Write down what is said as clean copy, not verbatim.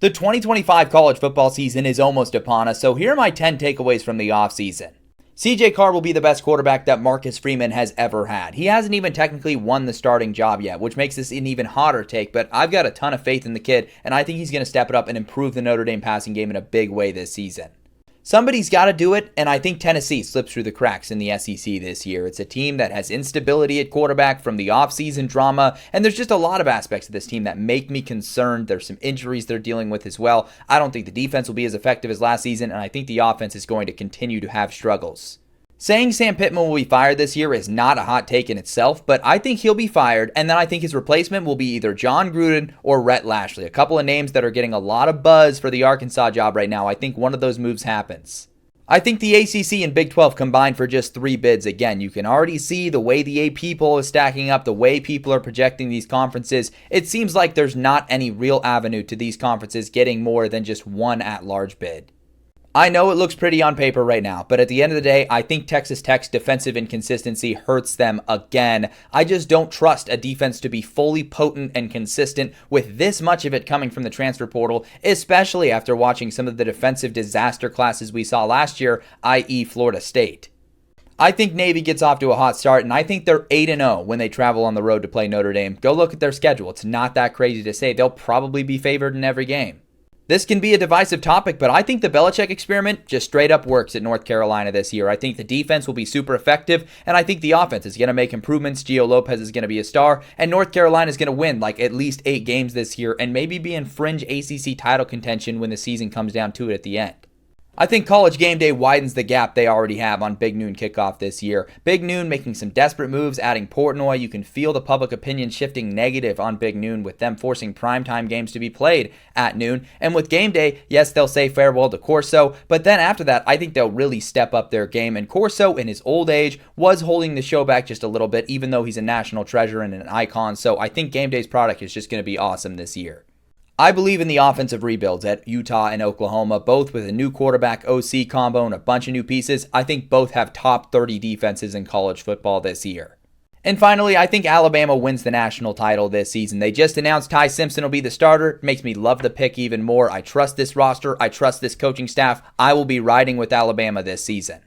The 2025 college football season is almost upon us, so here are my 10 takeaways from the offseason. CJ Carr will be the best quarterback that Marcus Freeman has ever had. He hasn't even technically won the starting job yet, which makes this an even hotter take, but I've got a ton of faith in the kid, and I think he's going to step it up and improve the Notre Dame passing game in a big way this season. Somebody's got to do it, and I think Tennessee slips through the cracks in the SEC this year. It's a team that has instability at quarterback from the offseason drama, and there's just a lot of aspects of this team that make me concerned. There's some injuries they're dealing with as well. I don't think the defense will be as effective as last season, and I think the offense is going to continue to have struggles. Saying Sam Pittman will be fired this year is not a hot take in itself, but I think he'll be fired, and then I think his replacement will be either John Gruden or Rhett Lashley, a couple of names that are getting a lot of buzz for the Arkansas job right now. I think one of those moves happens. I think the ACC and Big 12 combined for just 3 bids. Again, you can already see the way the AP poll is stacking up, the way people are projecting these conferences. It seems like there's not any real avenue to these conferences getting more than just one at-large bid. I know it looks pretty on paper right now, but at the end of the day, I think Texas Tech's defensive inconsistency hurts them again. I just don't trust a defense to be fully potent and consistent with this much of it coming from the transfer portal, especially after watching some of the defensive disaster classes we saw last year, i.e. Florida State. I think Navy gets off to a hot start, and I think they're 8-0 when they travel on the road to play Notre Dame. Go look at their schedule. It's not that crazy to say they'll probably be favored in every game. This can be a divisive topic, but I think the Bellich Experiment just straight up works at North Carolina this year. I think the defense will be super effective, and I think the offense is going to make improvements. Gio Lopez is going to be a star, and North Carolina is going to win like at least 8 games this year and maybe be in fringe ACC title contention when the season comes down to it at the end. I think College Game Day widens the gap they already have on Big Noon kickoff this year. Big Noon making some desperate moves, adding Portnoy. You can feel the public opinion shifting negative on Big Noon with them forcing primetime games to be played at noon. And with Game Day, yes, they'll say farewell to Corso, but then after that, I think they'll really step up their game. And Corso, in his old age, was holding the show back just a little bit, even though he's a national treasure and an icon. So I think Game Day's product is just going to be awesome this year. I believe in the offensive rebuilds at Utah and Oklahoma, both with a new quarterback OC combo and a bunch of new pieces. I think both have top 30 defenses in college football this year. And finally, I think Alabama wins the national title this season. They just announced Ty Simpson will be the starter. It makes me love the pick even more. I trust this roster. I trust this coaching staff. I will be riding with Alabama this season.